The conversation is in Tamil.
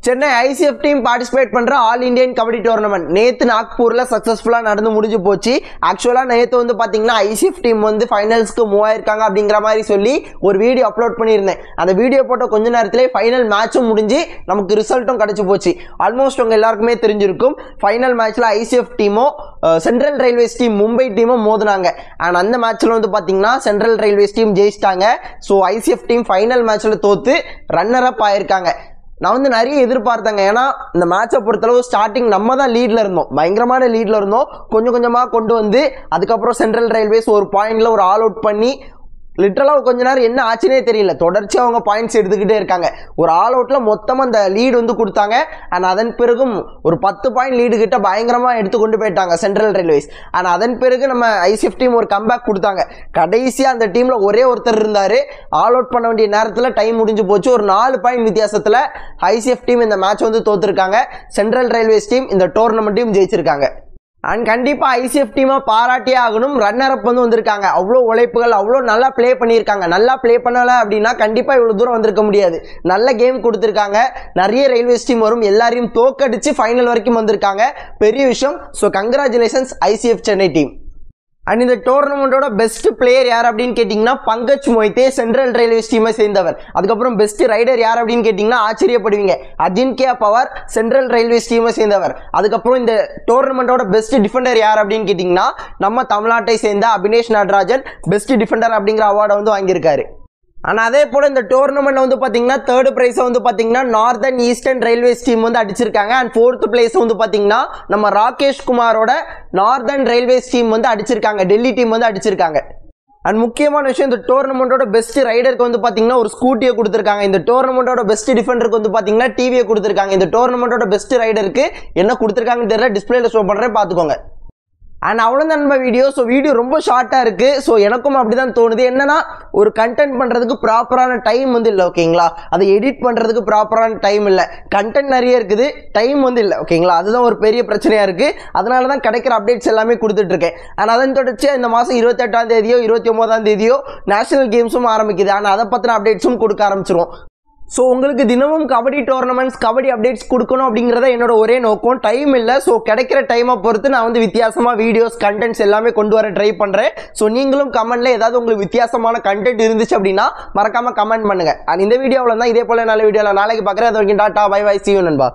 சென்னை ICF டீம் பார்ட்டிசிபேட் பண்ற ஆல் இந்தியன் கபடி டோர்னமெண்ட் நேத்து நாக்பூர்ல சக்சஸ்ஃபுல்லா நடந்து முடிஞ்சு போச்சு. ஆக்சுவலா நேத்து வந்து பாத்தீங்கன்னா ICF டீம் வந்து ஃபைனல்ஸ்க்கு மூவ் ஆயிருக்காங்க அப்படிங்கிற மாதிரி சொல்லி ஒரு வீடியோ அப்லோட் பண்ணியிருந்தேன். அந்த வீடியோ போட்ட கொஞ்ச நேரத்திலே ஃபைனல் மேட்சும் முடிஞ்சு நமக்கு ரிசல்ட்டும் கிடைச்சு போச்சு. ஆல்மோஸ்ட் உங்க எல்லாருக்குமே தெரிஞ்சிருக்கும் ஃபைனல் மேட்ச்ல ICF டீமும் சென்ட்ரல் ரயில்வேஸ் டீம் மும்பை டீமும் மோதினாங்க. அண்ட் அந்த மேட்ச்ல வந்து பாத்தீங்கன்னா சென்ட்ரல் ரயில்வேஸ் டீம் ஜெயிச்சிட்டாங்க. ஸோ ICF டீம் ஃபைனல் மேட்ச்ல தோத்து ரன்னர் அப் ஆயிருக்காங்க. நான் வந்து நிறைய எதிர்பார்த்தேங்க. ஏன்னா இந்த மேட்சை பொறுத்தளவு ஸ்டார்டிங் நம்ம தான் லீட்ல இருந்தோம், பயங்கரமான லீட்ல இருந்தோம். கொஞ்சம் கொஞ்சமாக கொண்டு வந்து அதுக்கப்புறம் சென்ட்ரல் ரயில்வேஸ் ஒரு பாயிண்ட்ல ஒரு ஆல் அவுட் பண்ணி லிட்டரலாக கொஞ்ச நேரம் என்ன ஆச்சுனே தெரியல, தொடர்ச்சியாக அவங்க பாயிண்ட்ஸ் எடுத்துக்கிட்டே இருக்காங்க. ஒரு ஆல் அவுட்ல மொத்தமாக அந்த லீடு வந்து கொடுத்தாங்க. அண்ட் அதன் பிறகும் ஒரு 10 பாயிண்ட் லீடு கிட்ட பயங்கரமாக எடுத்து கொண்டு போயிட்டாங்க சென்ட்ரல் ரயில்வேஸ். அண்ட் அதன் பிறகு நம்ம ICF டீம் ஒரு கம்பேக் கொடுத்தாங்க. கடைசியாக அந்த டீம்ல ஒரே ஒருத்தர் இருந்தார், ஆல் அவுட் பண்ண வேண்டிய நேரத்தில் டைம் முடிஞ்சு போச்சு. ஒரு 4 பாயிண்ட் வித்தியாசத்தில் ICF டீம் இந்த மேட்ச் வந்து தோத்துருக்காங்க. சென்ட்ரல் ரயில்வேஸ் டீம் இந்த டோர்னமெண்ட்டையும் ஜெயிச்சிருக்காங்க. அண்ட் கண்டிப்பாக ICF டீமை பாராட்டியே ஆகணும். ரன்னர் அப் வந்து வந்திருக்காங்க. அவ்வளோ உழைப்புகள், அவ்வளோ நல்லா ப்ளே பண்ணியிருக்காங்க. நல்லா ப்ளே பண்ணலை அப்படின்னா கண்டிப்பாக இவ்வளோ தூரம் வந்திருக்க முடியாது. நல்ல கேம் கொடுத்துருக்காங்க. நிறைய ரயில்வேஸ் டீம் வரும், எல்லாரையும் தோக்கடிச்சு ஃபைனல் வரைக்கும் வந்திருக்காங்க. பெரிய விஷயம். So congratulations ICF Chennai team. And இந்த டோர்னமெண்ட்டோட பெஸ்ட் பிளேயர் யார் அப்படின்னு கேட்டிங்கன்னா பங்கஜ் மொய்தே, சென்ட்ரல் ரயில்வேஸ் டீமை சேர்ந்தவர். அதுக்கப்புறம் பெஸ்ட் ரைடர் யார் அப்படின்னு கேட்டிங்கன்னா ஆச்சரியப்படுவீங்க, அஜின்கியா பவர், சென்ட்ரல் ரயில்வேஸ் டீமை சேர்ந்தவர். அதுக்கப்புறம் இந்த டோர்னமெண்ட்டோட பெஸ்ட் டிஃபெண்டர் யார் அப்படின்னு கேட்டிங்கன்னா நம்ம தமிழ்நாட்டை சேர்ந்த அபினேஷ் நடராஜன் பெஸ்ட் டிஃபெண்டர் அப்படிங்கிற அவார்டை வந்து வாங்கியிருக்காரு. ஆனால் அதே போல் இந்த டோர்னமெண்ட்டில் வந்து பார்த்தீங்கன்னா தேர்ட் ப்ரைஸை வந்து பார்த்தீங்கன்னா நார்தன் ஈஸ்டர்ன் ரயில்வேஸ் டீம் வந்து அடிச்சிருக்காங்க. அண்ட் ஃபோர்த் பிளேஸ் வந்து பார்த்தீங்கன்னா நம்ம ராகேஷ் குமாரோட நார்தன் ரயில்வேஸ் டீம் வந்து அடிச்சிருக்காங்க, டெல்லி டீம் வந்து அடிச்சிருக்காங்க. அண்ட் முக்கியமான விஷயம், இந்த டோர்னமெண்ட்டோட பெஸ்ட் ரைடருக்கு வந்து பார்த்தீங்கன்னா ஒரு ஸ்கூட்டியை கொடுத்துருக்காங்க. இந்த டோர்னமெண்ட்டோட பெஸ்ட் டிஃபெண்டருக்கு வந்து பார்த்தீங்கன்னா டிவியை கொடுத்துருக்காங்க. இந்த டோர்னமெண்ட்டோட பெஸ்ட் ரைடருக்கு என்ன கொடுத்துருக்காங்கன்னு தெரியல, டிஸ்பிளேல ஷோ பண்ணுறேன் பார்த்துக்கோங்க. அண்ட் அவ்வளோதான் நம்ம வீடியோ. ஸோ வீடியோ ரொம்ப ஷார்ட்டாக இருக்குது. ஸோ எனக்கும் அப்படி தான் தோணுது. என்னன்னா ஒரு கண்டென்ட் பண்ணுறதுக்கு ப்ராப்பரான டைம் வந்து இல்லை, ஓகேங்களா? அதை எடிட் பண்ணுறதுக்கு ப்ராப்பரான டைம் இல்லை. கண்டென்ட் நிறைய இருக்குது, டைம் வந்து இல்லை, ஓகேங்களா? அதுதான் ஒரு பெரிய பிரச்சனையாக இருக்குது. அதனால தான் கிடைக்கிற அப்டேட்ஸ் எல்லாமே கொடுத்துட்ருக்கேன். ஆனால் அதன் தொடர்ச்சியாக இந்த மாதம் 28ஆம் தேதியோ 29ஆம் தேதியோ நேஷனல் கேம்ஸும் ஆரம்பிக்குது. ஆனால் அதை பற்றின அப்டேட்ஸும் கொடுக்க ஆரம்பிச்சிருவோம். ஸோ உங்களுக்கு தினமும் கபடி டோர்னமெண்ட்ஸ், கபடி அப்டேட்ஸ் கொடுக்கணும் அப்படிங்கிறத என்னோட ஒரே நோக்கம். டைம் இல்லை. ஸோ கிடைக்கிற டைமை பொறுத்து நான் வந்து வித்தியாசமாக வீடியோஸ், கண்டென்ட்ஸ் எல்லாமே கொண்டு வர ட்ரை பண்ணுறேன். ஸோ நீங்களும் கமெண்ட்ல ஏதாவது உங்களுக்கு வித்தியாசமான கண்டென்ட் இருந்துச்சு அப்படின்னா மறக்காமல் கமெண்ட் பண்ணுங்கள். அண்ட் இந்த வீடியோவில் தான் இதே போல் நல்ல வீடியோவில் நாளைக்கு பார்க்குறேன். அது வரைக்கும் tata, bye bye, see you நண்பா.